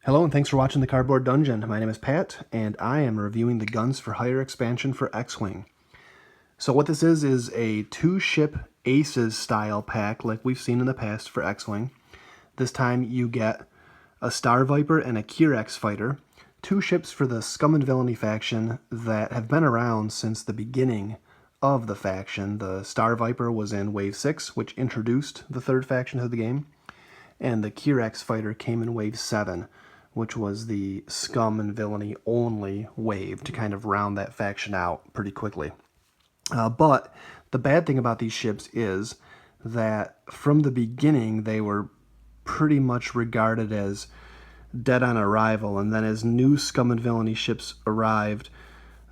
Hello and thanks for watching the Cardboard Dungeon. My name is Pat, and I am reviewing the Guns for Hire expansion for X-Wing. So what this is a 2-ship Aces style pack like we've seen in the past for X-Wing. This time you get a Star Viper and a Kirex fighter, 2 ships for the Scum and Villainy faction that have been around since the beginning of the faction. The Star Viper was in Wave 6, which introduced the 3rd faction to the game, and the Kirex fighter came in Wave 7, which was the Scum and Villainy only wave to kind of round that faction out pretty quickly. But the bad thing about these ships is that from the beginning they were pretty much regarded as dead on arrival, and then as new Scum and Villainy ships arrived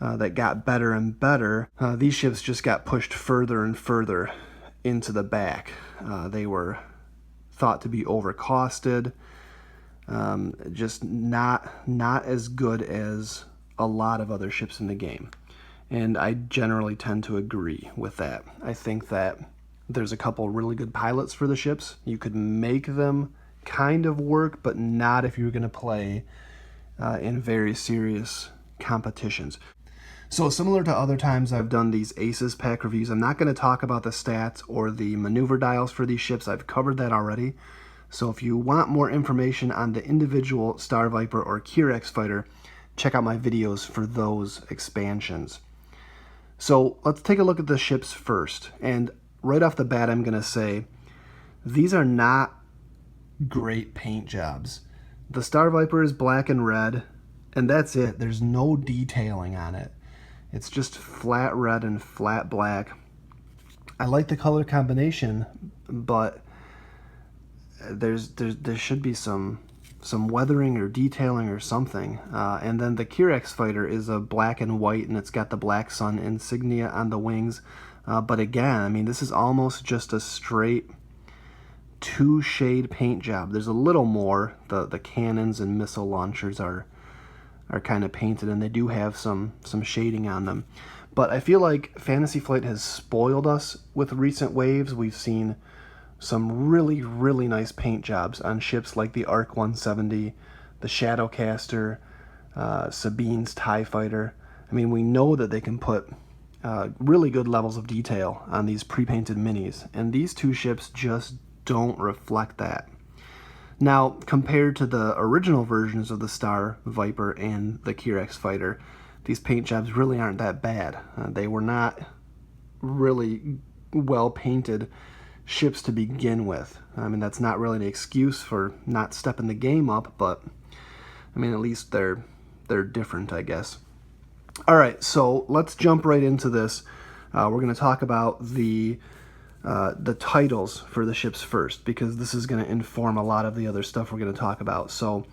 that got better and better, these ships just got pushed further and further into the back. They were thought to be overcosted, just not as good as a lot of other ships in the game. And I generally tend to agree with that. I think that there's a couple really good pilots for the ships. You could make them kind of work, but not if you're going to play in very serious competitions. So similar to other times I've done these Aces pack reviews, I'm not going to talk about the stats or the maneuver dials for these ships. I've covered that already. So if you want more information on the individual Star Viper or Kirex fighter, check out my videos for those expansions. So let's take a look at the ships first. And right off the bat, I'm going to say these are not great paint jobs. The Star Viper is black and red, and that's it. There's no detailing on it. It's just flat red and flat black. I like the color combination, but there should be some weathering or detailing or something. And then the Kirex fighter is a black and white, and it's got the Black Sun insignia on the wings. But again, I mean, this is almost just a straight 2-shade paint job. There's a little more. The cannons and missile launchers are kind of painted, and they do have some shading on them. But I feel like Fantasy Flight has spoiled us with recent waves. We've seen some really nice paint jobs on ships like the ARC 170, the Shadowcaster, Sabine's TIE Fighter. I mean, we know that they can put really good levels of detail on these pre-painted minis, and these 2 ships just don't reflect that. Now, compared to the original versions of the Star Viper and the Kirex fighter, these paint jobs really aren't that bad. They were not really well painted ships to begin with. I mean, that's not really an excuse for not stepping the game up, but I mean, at least they're different, I guess. All right, so let's jump right into this. We're going to talk about the titles for the ships first, because this is going to inform a lot of the other stuff we're going to talk about. So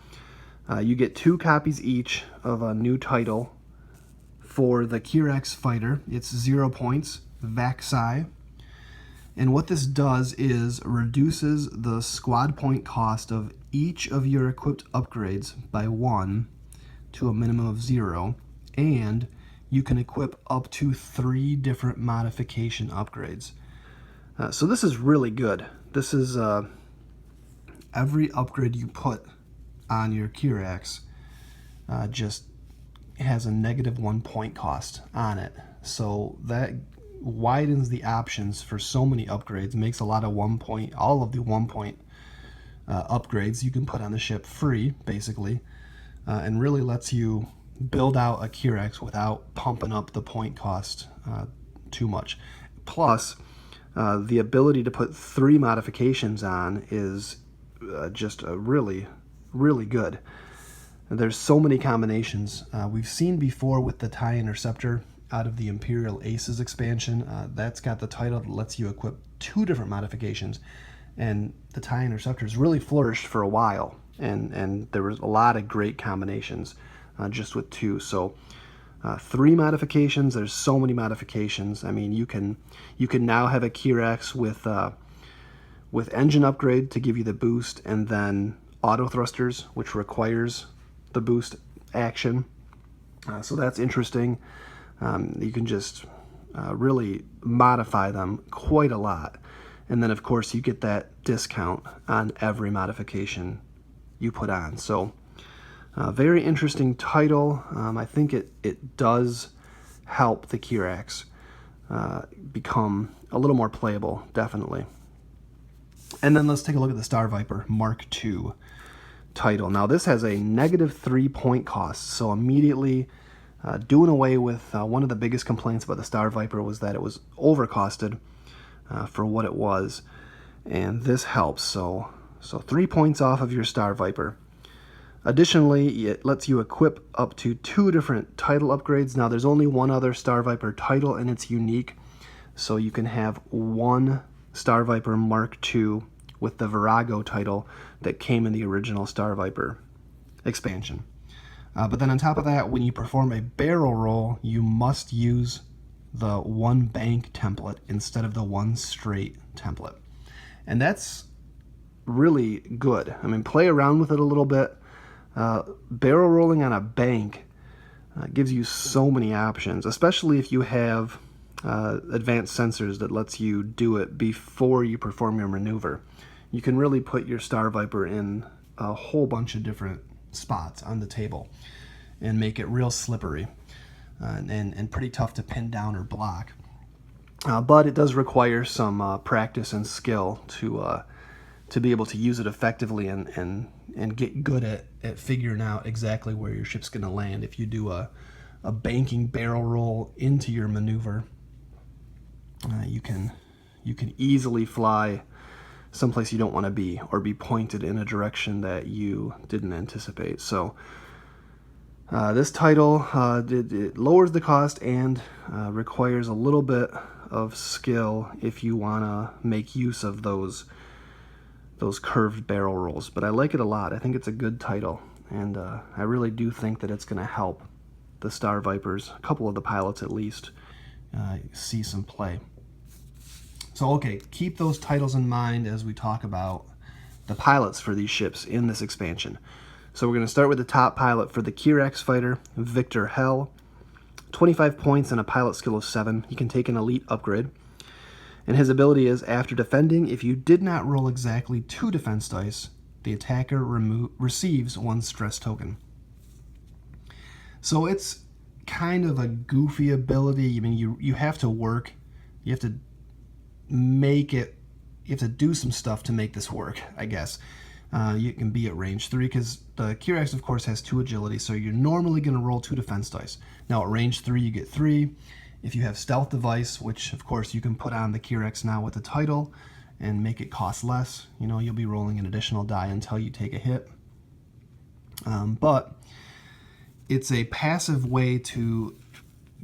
you get 2 copies each of a new title. For the Kirex fighter, it's 0 points, Vaxi. And what this does is reduces the squad point cost of each of your equipped upgrades by 1 to a minimum of 0, and you can equip up to 3 different modification upgrades. So this is really good. This is every upgrade you put on your Kirex just has a -1 point cost on it. So that widens the options for so many upgrades, makes a lot of all of the 1 point upgrades you can put on the ship free, basically, and really lets you build out a Kirex without pumping up the point cost too much. Plus, the ability to put 3 modifications on is just really good. There's so many combinations. We've seen before with the TIE Interceptor out of the Imperial Aces expansion. That's got the title that lets you equip 2 different modifications, and the TIE Interceptors really flourished for a while, and there was a lot of great combinations just with 2. So 3 modifications. There's so many modifications. I mean, you can now have a Kirex with engine upgrade to give you the boost, and then auto thrusters, which requires the boost action. So that's interesting. You can just really modify them quite a lot. And then, of course, you get that discount on every modification you put on. So Very interesting title. I think it does help the Kirax become a little more playable, definitely. And then let's take a look at the Star Viper Mark II title. Now this has a -3 point cost, so immediately doing away with one of the biggest complaints about the Star Viper was that it was overcosted for what it was, and this helps. So 3 points off of your Star Viper. Additionally, it lets you equip up to 2 different title upgrades. Now there's only one other Star Viper title, and it's unique, so you can have one Star Viper Mark II with the Virago title that came in the original Star Viper expansion. But then on top of that, when you perform a barrel roll, you must use the 1 bank template instead of the 1 straight template. And that's really good. I mean, play around with it a little bit. Barrel rolling on a bank gives you so many options, especially if you have advanced sensors that lets you do it before you perform your maneuver. You can really put your Star Viper in a whole bunch of different spots on the table and make it real slippery and pretty tough to pin down or block. But it does require some practice and skill to be able to use it effectively and get good at figuring out exactly where your ship's going to land. If you do a banking barrel roll into your maneuver, you can easily fly someplace you don't want to be, or be pointed in a direction that you didn't anticipate. So this title it lowers the cost and requires a little bit of skill if you want to make use of those curved barrel rolls. But I like it a lot. I think it's a good title, and I really do think that it's going to help the Star Vipers, a couple of the pilots at least, see some play. So okay, keep those titles in mind as we talk about the pilots for these ships in this expansion. So we're going to start with the top pilot for the Kirax fighter, Victor Hell. 25 points and a pilot skill of 7. He can take an elite upgrade. And his ability is, after defending, if you did not roll exactly 2 defense dice, the attacker receives 1 stress token. So it's kind of a goofy ability. I mean, you have to work. You have to make it. You have to do some stuff to make this work, I guess. You can be at range 3 because the Kirax, of course, has 2 agility, so you're normally going to roll 2 defense dice. Now at range 3, you get 3. If you have stealth device, which of course you can put on the Kirax now with the title and make it cost less, you'll be rolling an additional die until you take a hit. But it's a passive way to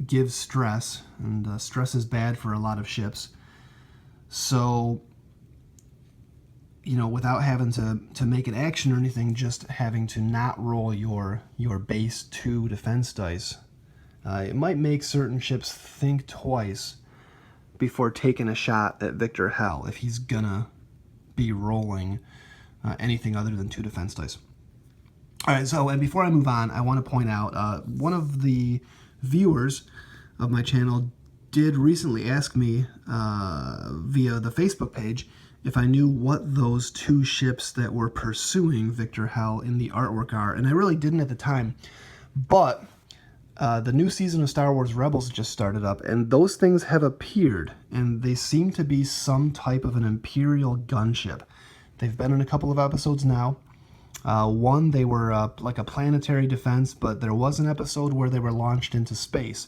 give stress, and stress is bad for a lot of ships. So, without having to make an action or anything, just having to not roll your base 2 defense dice, it might make certain ships think twice before taking a shot at Victor Hell if he's gonna be rolling anything other than 2 defense dice. All right, and before I move on, I want to point out one of the viewers of my channel did recently ask me via the Facebook page if I knew what those 2 ships that were pursuing Victor Hell in the artwork are, and I really didn't at the time, but the new season of Star Wars Rebels just started up, and those things have appeared, and they seem to be some type of an Imperial gunship. They've been in a couple of episodes now. One, they were like a planetary defense, but there was an episode where they were launched into space.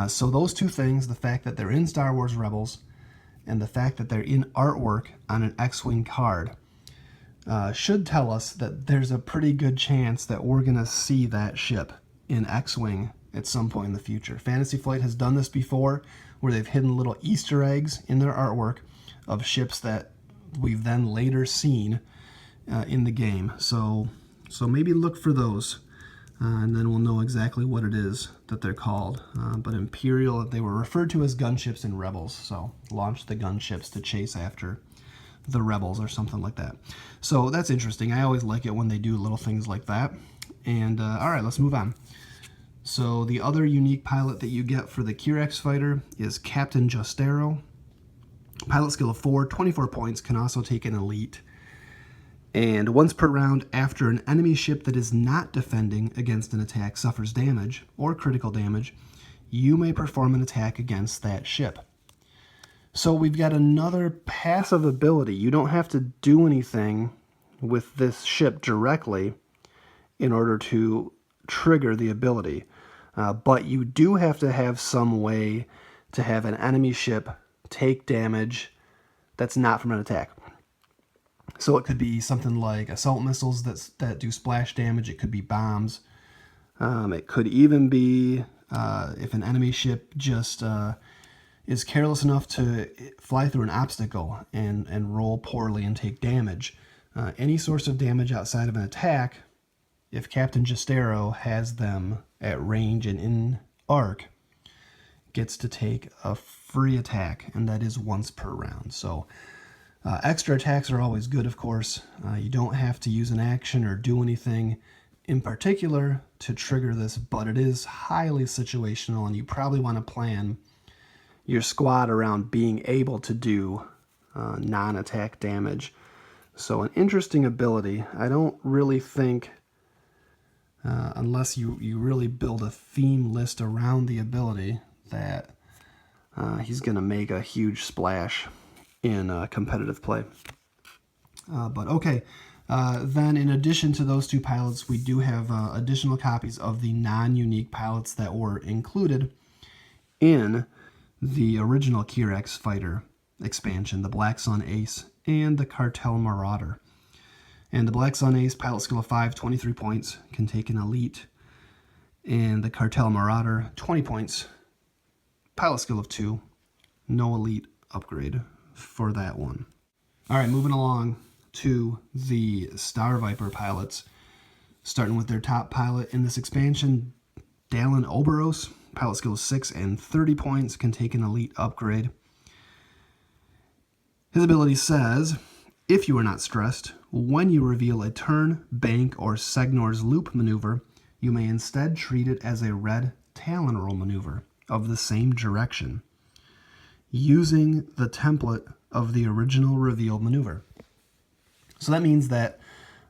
So those 2 things, the fact that they're in Star Wars Rebels and the fact that they're in artwork on an X-Wing card, should tell us that there's a pretty good chance that we're going to see that ship in X-Wing at some point in the future. Fantasy Flight has done this before, where they've hidden little Easter eggs in their artwork of ships that we've then later seen in the game. So maybe look for those, and then we'll know exactly what it is that they're called. But Imperial, they were referred to as gunships in Rebels, so launch the gunships to chase after the Rebels or something like that. So that's interesting. I always like it when they do little things like that. And all right, let's move on. So the other unique pilot that you get for the Kirax fighter is Captain Justero. Pilot skill of 4, 24 points, can also take an elite. And once per round, after an enemy ship that is not defending against an attack suffers damage or critical damage, you may perform an attack against that ship. So we've got another passive ability. You don't have to do anything with this ship directly in order to trigger the ability. But you do have to have some way to have an enemy ship take damage that's not from an attack. So it could be something like assault missiles that do splash damage. It could be bombs. It could even be if an enemy ship just is careless enough to fly through an obstacle and roll poorly and take damage. Any source of damage outside of an attack, if Captain Justero has them at range and in arc, gets to take a free attack, and that is once per round. So extra attacks are always good, of course. You don't have to use an action or do anything in particular to trigger this, but it is highly situational, and you probably want to plan your squad around being able to do non-attack damage. So an interesting ability. I don't really think, unless you really build a theme list around the ability, that he's going to make a huge splash in competitive play. But okay, then in addition to those two pilots, we do have additional copies of the non-unique pilots that were included in the original Kirax Fighter expansion, the Black Sun Ace and the Cartel Marauder. And the Black Sun Ace, pilot skill of 5, 23 points, can take an elite. And the Cartel Marauder, 20 points, pilot skill of 2, no elite upgrade for that one. All right, moving along to the Star Viper pilots, starting with their top pilot in this expansion, Dallin Oberos, pilot skill of 6 and 30 points, can take an elite upgrade. His ability says, if you are not stressed, when you reveal a turn, bank, or Segnor's loop maneuver, you may instead treat it as a red Talon roll maneuver of the same direction, using the template of the original reveal maneuver. So that means that,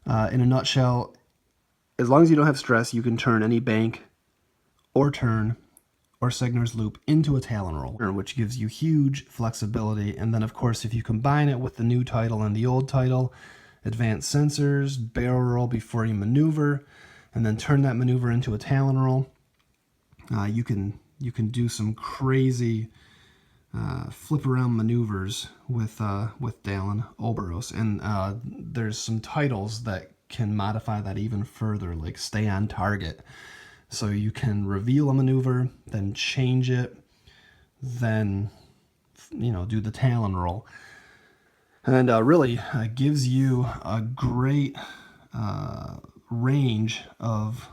in a nutshell, as long as you don't have stress, you can turn any bank or turn or Segnor's loop into a Talon roll, which gives you huge flexibility. And then, of course, if you combine it with the new title and the old title, advanced sensors, barrel roll before you maneuver, and then turn that maneuver into a Talon roll, you can do some crazy flip around maneuvers with Dallin Oberos. And there's some titles that can modify that even further, like Stay on Target. So you can reveal a maneuver, then change it, then do the Talon roll, and really gives you a great range of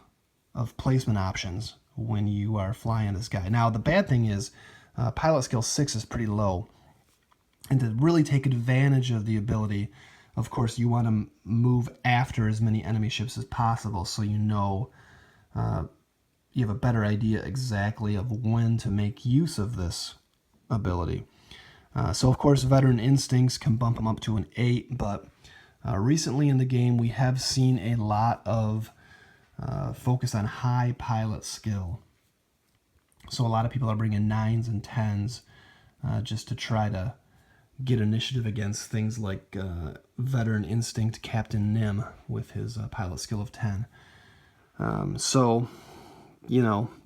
placement options when you are flying this guy. Now the bad thing is, pilot skill 6 is pretty low, and to really take advantage of the ability, of course, you want to move after as many enemy ships as possible, so you have a better idea exactly of when to make use of this ability. So, of course, Veteran Instincts can bump them up to an 8, but recently in the game we have seen a lot of focus on high pilot skill. So a lot of people are bringing 9s and 10s just to try to get initiative against things like Veteran Instinct Captain Nim with his pilot skill of 10. So,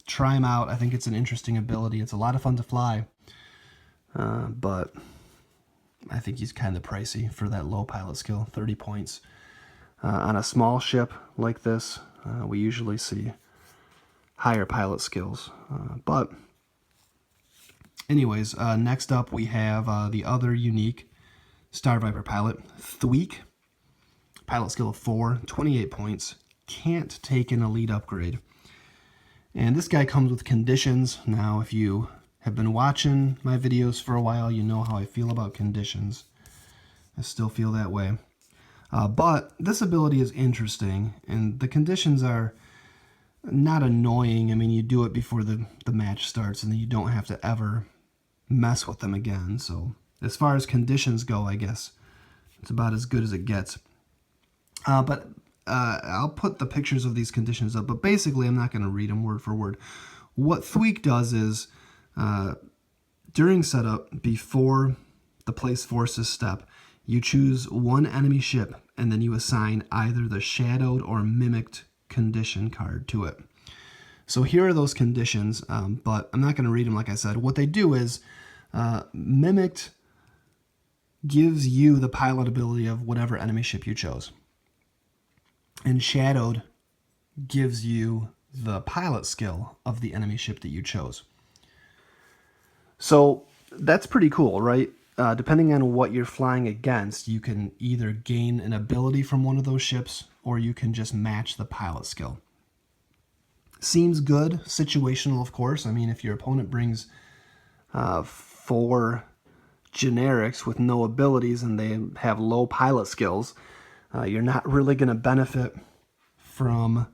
try him out. I think it's an interesting ability. It's a lot of fun to fly, but I think he's kind of pricey for that low pilot skill, 30 points. On a small ship like this, we usually see higher pilot skills. But anyways, next up we have the other unique Star Viper pilot, ThreeC. Pilot skill of 4, 28 points, can't take an elite upgrade. And this guy comes with conditions. Now, if you have been watching my videos for a while, you know how I feel about conditions. I still feel that way. But this ability is interesting, and the conditions are not annoying. I mean, you do it before the match starts, and then you don't have to ever mess with them again. So as far as conditions go, I guess it's about as good as it gets. But I'll put the pictures of these conditions up, but basically I'm not going to read them word for word. What ThreeC does is, during setup, before the place forces step, you choose one enemy ship, and then you assign either the shadowed or mimicked condition card to it. So here are those conditions, but I'm not going to read them like I said. What they do is, mimicked gives you the pilot ability of whatever enemy ship you chose. And shadowed gives you the pilot skill of the enemy ship that you chose. So that's pretty cool, right? Depending on what you're flying against, you can either gain an ability from one of those ships, or you can just match the pilot skill. Seems good, situational, of course. I mean, if your opponent brings 4 generics with no abilities and they have low pilot skills, you're not really going to benefit from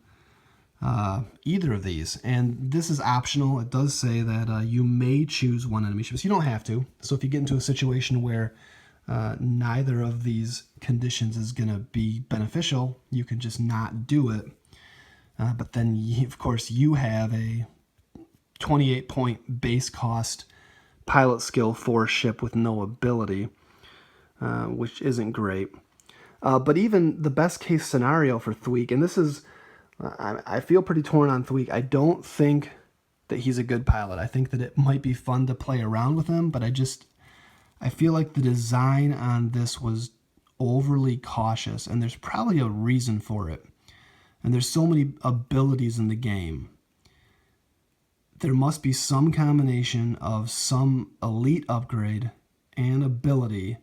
either of these. And this is optional. It does say that you may choose one enemy ship. So you don't have to. So if you get into a situation where neither of these conditions is going to be beneficial, you can just not do it. But then, of course, you have a 28-point base cost pilot skill 4 ship with no ability, which isn't great. But even the best case scenario for ThreeC, and this is, I feel pretty torn on ThreeC. I don't think that he's a good pilot. I think that it might be fun to play around with him, but I feel like the design on this was overly cautious, and there's probably a reason for it. And there's so many abilities in the game. There must be some combination of some elite upgrade and ability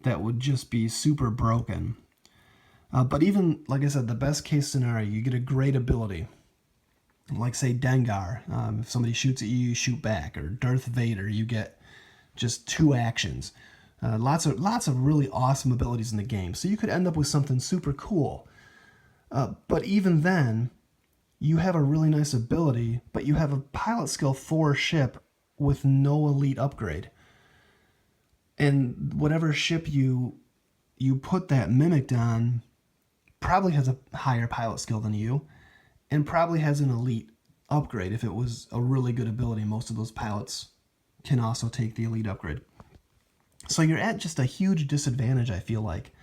that would just be super broken. But even, like I said, the best case scenario, you get a great ability. Like, say, Dengar. If somebody shoots at you, you shoot back. Or Darth Vader, you get just 2 actions. Lots of really awesome abilities in the game. So you could end up with something super cool. But even then, you have a really nice ability, but you have a pilot skill 4 ship with no elite upgrade. And whatever ship you put that mimicked on probably has a higher pilot skill than you, and probably has an elite upgrade. If it was a really good ability, most of those pilots can also take the elite upgrade. So you're at just a huge disadvantage, I feel like,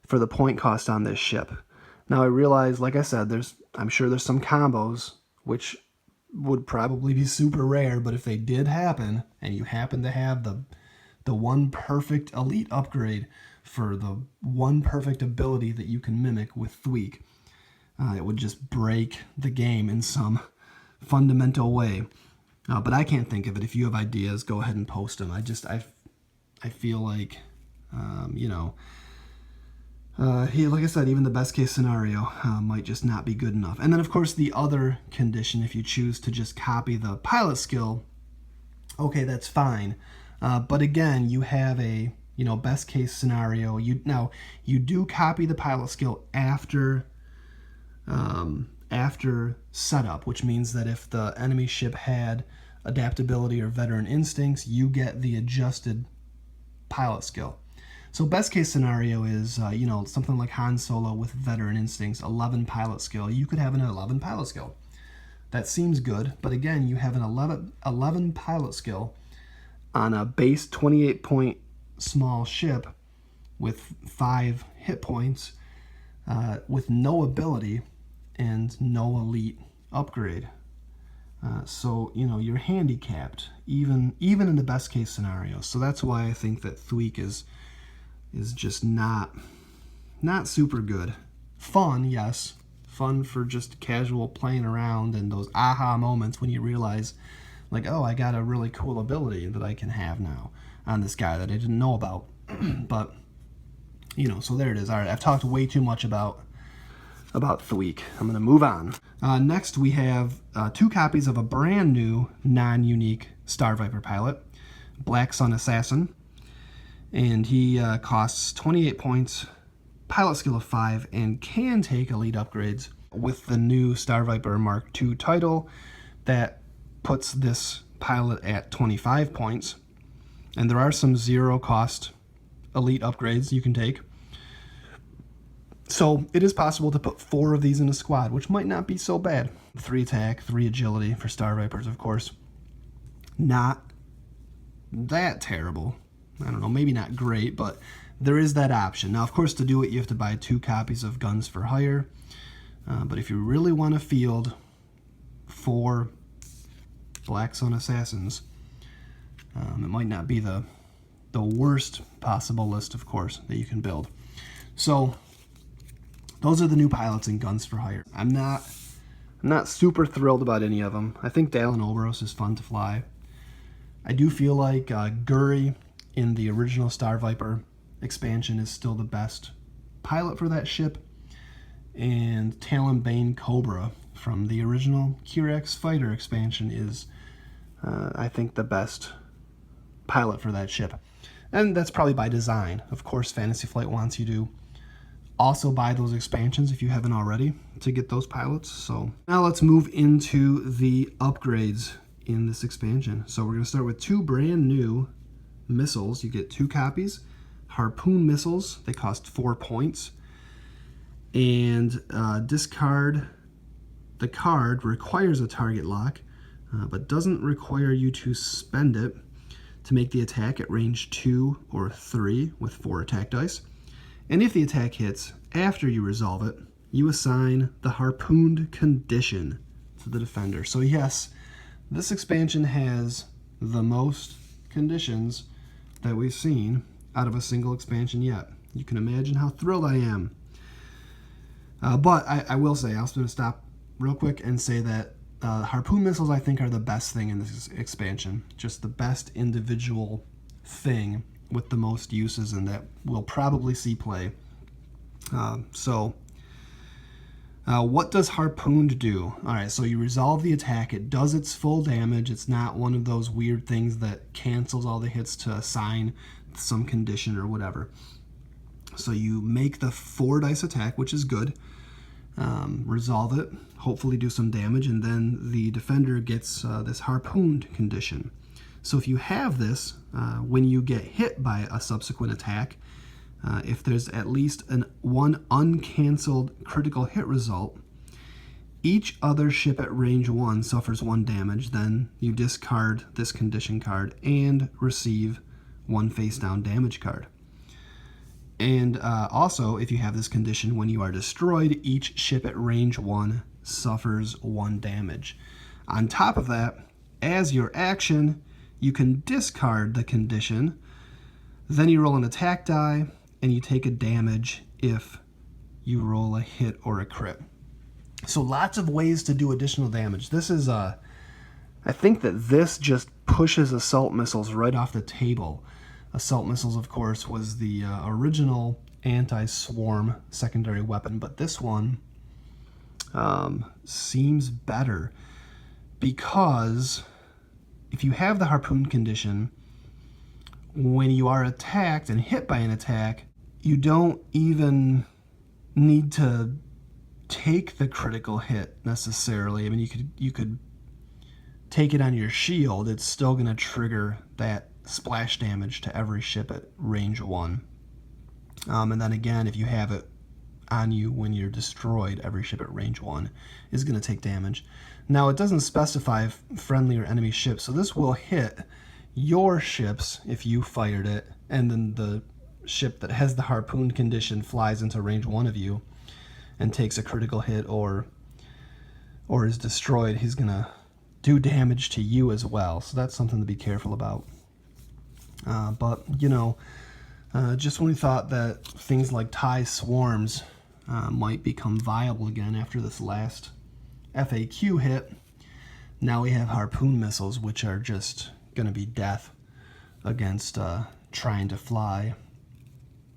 for the point cost on this ship. Now I realize, like I said, I'm sure there's some combos which would probably be super rare, but if they did happen, and you happen to have the one perfect elite upgrade for the one perfect ability that you can mimic with ThreeC, it would just break the game in some fundamental way. But I can't think of it. If you have ideas, go ahead and post them. I feel like, like I said, even the best case scenario might just not be good enough. And then, of course, the other condition, if you choose to just copy the pilot skill, okay, that's fine. But again, you have a best case scenario. You do copy the pilot skill after setup, which means that if the enemy ship had adaptability or veteran instincts, you get the adjusted pilot skill. So best case scenario is, something like Han Solo with veteran instincts, 11 pilot skill. You could have an 11 pilot skill. That seems good, but again, you have an 11 pilot skill on a base 28-point small ship with 5 hit points, with no ability and no elite upgrade. So you're handicapped, even in the best case scenario. So that's why I think that ThreeC is just not super good. Fun, yes. Fun for just casual playing around and those aha moments when you realize, like, oh, I got a really cool ability that I can have now on this guy that I didn't know about. But, so there it is. All right, I've talked way too much about ThreeC. I'm going to move on. Next, we have 2 copies of a brand new, non-unique Star Viper pilot, Black Sun Assassin. And he costs 28 points, pilot skill of 5, and can take elite upgrades with the new Star Viper Mark II title that puts this pilot at 25 points. And there are some 0-cost elite upgrades you can take. So it is possible to put 4 of these in a squad, which might not be so bad. 3 attack, 3 agility for Star Vipers, of course. Not that terrible. I don't know, maybe not great, but there is that option. Now, of course, to do it, you have to buy 2 copies of Guns for Hire. But if you really want to field 4 Black Sun Assassins, it might not be the worst possible list, of course, that you can build. So those are the new pilots in Guns for Hire. I'm not super thrilled about any of them. I think Dallin Oberos is fun to fly. I do feel like Guri in the original Star Viper expansion is still the best pilot for that ship. And Talon Bane Cobra from the original Kirax Fighter expansion is, I think, the best pilot for that ship. And that's probably by design. Of course, Fantasy Flight wants you to also buy those expansions if you haven't already to get those pilots. So now let's move into the upgrades in this expansion. So we're going to start with 2 brand new missiles. You get 2 copies. Harpoon missiles, they cost 4 points. And discard the card requires a target lock, but doesn't require you to spend it to make the attack at range 2 or 3 with 4 attack dice. And if the attack hits after you resolve it, you assign the harpooned condition to the defender. So yes, this expansion has the most conditions that we've seen out of a single expansion yet. You can imagine how thrilled I am. But I will say, I'm just going to stop real quick and say that harpoon missiles, I think, are the best thing in this expansion. Just the best individual thing with the most uses, and that we'll probably see play. What does Harpooned do? Alright, so you resolve the attack. It does its full damage. It's not one of those weird things that cancels all the hits to assign some condition or whatever. So you make the 4 dice attack, which is good. Resolve it, hopefully do some damage, and then the defender gets this harpooned condition. So if you have this, when you get hit by a subsequent attack, if there's at least one uncancelled critical hit result, each other ship at range 1 suffers 1 damage. Then you discard this condition card and receive 1 face down damage card. And also, if you have this condition, when you are destroyed, each ship at range 1 suffers 1 damage. On top of that, as your action, you can discard the condition, then you roll an attack die, and you take a damage if you roll a hit or a crit. So lots of ways to do additional damage. This is, I think that this just pushes assault missiles right off the table. Assault missiles, of course, was the original anti-swarm secondary weapon, but this one seems better because if you have the harpoon condition, when you are attacked and hit by an attack, you don't even need to take the critical hit necessarily. I mean, you could take it on your shield. It's still going to trigger that splash damage to every ship at range 1. And then again, if you have it on you when you're destroyed, every ship at range 1 is going to take damage. Now, it doesn't specify friendly or enemy ships, so this will hit your ships if you fired it, and then the ship that has the harpoon condition flies into range 1 of you and takes a critical hit or is destroyed, he's going to do damage to you as well. So that's something to be careful about. But, you know, just when we thought that things like TIE swarms might become viable again after this last FAQ hit, now we have harpoon missiles, which are just going to be death against trying to fly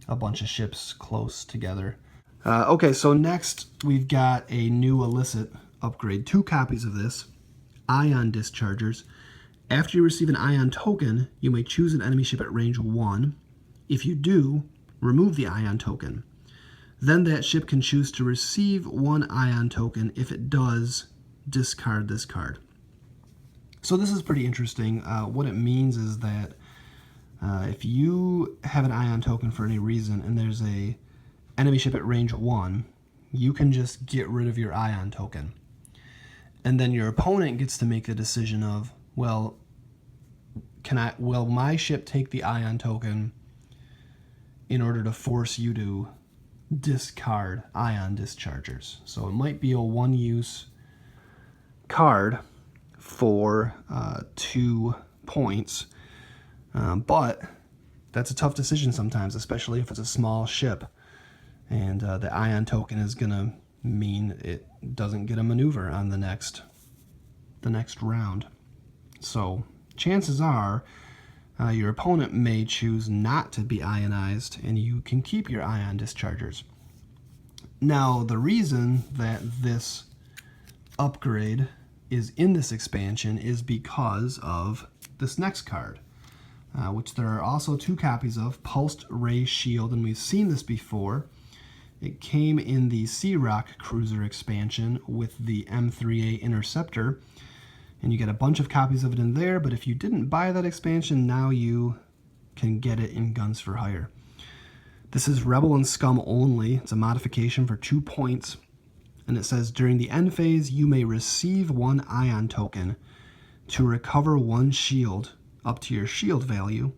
a bunch of ships close together. Okay, so next we've got a new illicit upgrade. 2 copies of this. Ion dischargers. After you receive an ion token, you may choose an enemy ship at range 1. If you do, remove the ion token. Then that ship can choose to receive 1 ion token. If it does, discard this card. So this is pretty interesting. What it means is that if you have an ion token for any reason and there's a enemy ship at range 1, you can just get rid of your ion token. And then your opponent gets to make the decision of, well, will my ship take the ion token in order to force you to discard ion dischargers? So it might be a one-use card for 2 points, but that's a tough decision sometimes, especially if it's a small ship, and the ion token is going to mean it doesn't get a maneuver on the next round. So chances are your opponent may choose not to be ionized, and you can keep your ion dischargers. Now, the reason that this upgrade is in this expansion is because of this next card, which there are also 2 copies of, Pulsed Ray Shield, and we've seen this before. It came in the Sea Rock Cruiser expansion with the M3A Interceptor, and you get a bunch of copies of it in there, but if you didn't buy that expansion, now you can get it in Guns for Hire. This is Rebel and Scum only. It's a modification for 2 points, and it says, during the end phase, you may receive 1 ion token to recover 1 shield up to your shield value.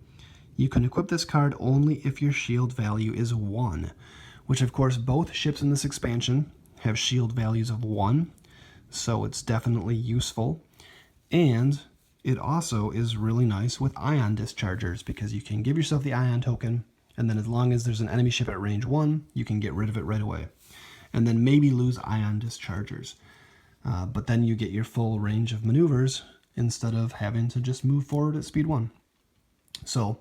You can equip this card only if your shield value is 1, which of course both ships in this expansion have shield values of 1, so it's definitely useful. And it also is really nice with ion dischargers, because you can give yourself the ion token, and then as long as there's an enemy ship at range 1, you can get rid of it right away. And then maybe lose ion dischargers. But then you get your full range of maneuvers instead of having to just move forward at speed 1. So,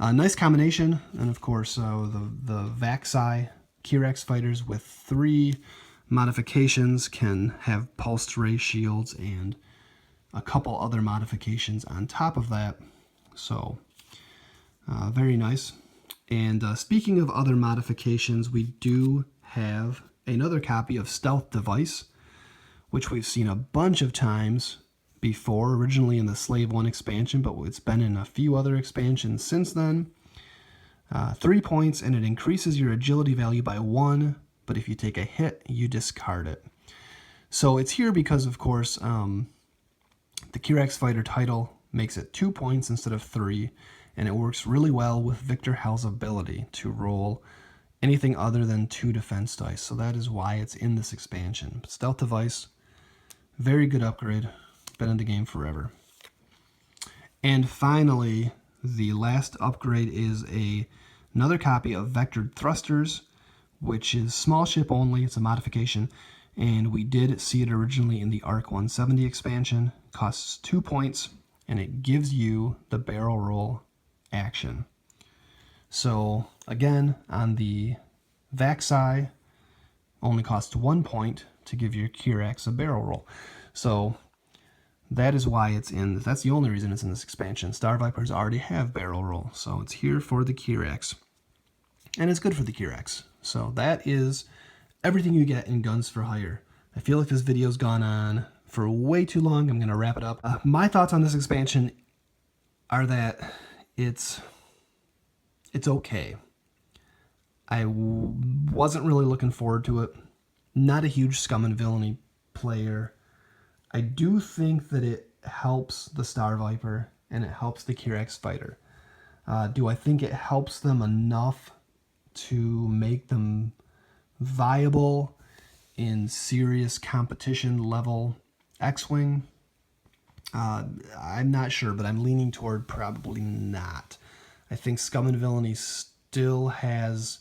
nice combination. And of course, the Vaxi Kirax fighters with 3 modifications can have pulsed ray shields and a couple other modifications on top of that. So, very nice. And speaking of other modifications, we do have another copy of Stealth Device, which we've seen a bunch of times before, originally in the Slave 1 expansion, but it's been in a few other expansions since then. 3 points, and it increases your agility value by 1, but if you take a hit, you discard it. So it's here because, of course, the Kirax Fighter title makes it 2 points instead of 3, and it works really well with Victor Hell's ability to roll anything other than 2 defense dice. So that is why it's in this expansion. Stealth Device, very good upgrade. Been in the game forever. And finally, the last upgrade is another copy of Vectored Thrusters, which is small ship only. It's a modification, and we did see it originally in the Arc 170 expansion. Costs 2 points, and it gives you the barrel roll action. So again, on the Vaxi, only costs 1 point to give your Kirax a barrel roll. So that is why it's in. That's the only reason it's in this expansion. Star Vipers already have barrel roll, so it's here for the Kirax, and it's good for the Kirax. So that is everything you get in Guns for Hire. I feel like this video's gone on for way too long. I'm going to wrap it up. My thoughts on this expansion are that it's okay. I wasn't really looking forward to it. Not a huge Scum and Villainy player. I do think that it helps the Star Viper and it helps the Kirax Fighter. Do I think it helps them enough to make them viable in serious competition level X-Wing? I'm not sure, but I'm leaning toward probably not. I think Scum and Villainy still has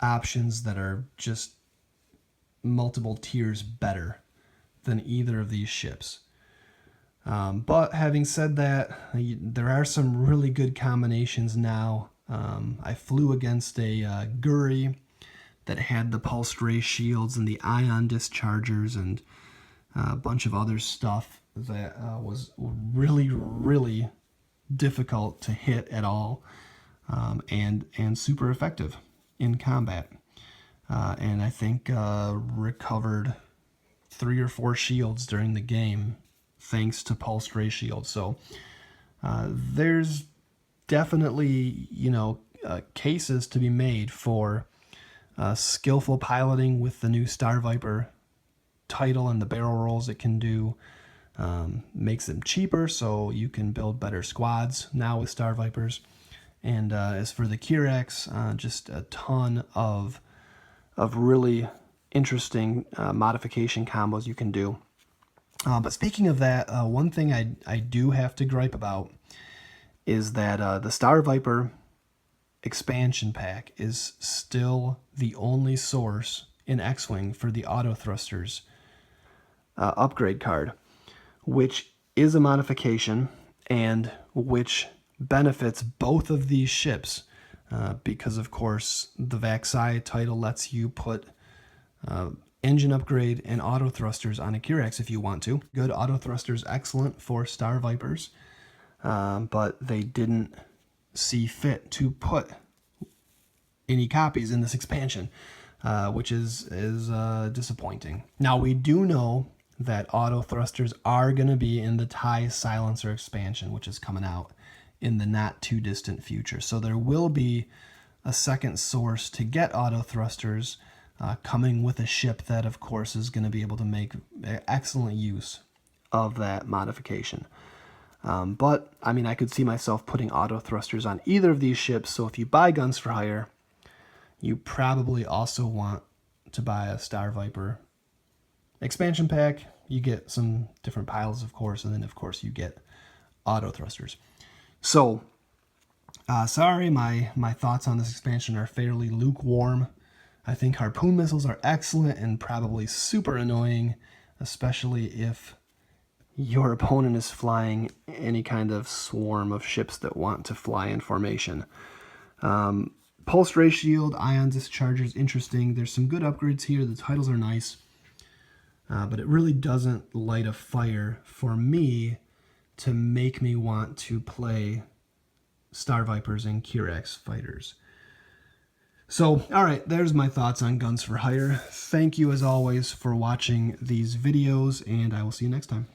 options that are just multiple tiers better than either of these ships. But having said that, there are some really good combinations now. I flew against a Guri that had the pulsed ray shields and the ion dischargers and a bunch of other stuff that was really, really difficult to hit at all, and super effective in combat. And I think recovered 3 or 4 shields during the game thanks to pulsed ray shields. So there's definitely, cases to be made for skillful piloting with the new Star Viper title and the barrel rolls it can do. Makes them cheaper, so you can build better squads now with Star Vipers. And as for the Kirax, just a ton of really interesting modification combos you can do. But speaking of that, one thing I do have to gripe about is that the Star Viper expansion pack is still the only source in X-Wing for the auto thrusters upgrade card, which is a modification and which benefits both of these ships because, of course, the Vaxi title lets you put engine upgrade and auto thrusters on a Kirax if you want to. Good auto thrusters, excellent for Star Vipers, but they didn't see fit to put any copies in this expansion, which is disappointing. Now, we do know that auto thrusters are going to be in the TIE Silencer expansion, which is coming out in the not too distant future. So there will be a second source to get auto thrusters coming with a ship that, of course, is going to be able to make excellent use of that modification. But, I mean, I could see myself putting auto thrusters on either of these ships. So if you buy Guns for Hire, you probably also want to buy a Star Viper expansion pack. You get some different pilots, of course, and then, of course, you get auto thrusters. So, sorry, my thoughts on this expansion are fairly lukewarm. I think harpoon missiles are excellent and probably super annoying, especially if your opponent is flying any kind of swarm of ships that want to fly in formation. Pulse ray shield, ion discharger is interesting. There's some good upgrades here. The titles are nice, but it really doesn't light a fire for me to make me want to play Star Vipers and Kirax fighters. So, all right, there's my thoughts on Guns for Hire. Thank you, as always, for watching these videos, and I will see you next time.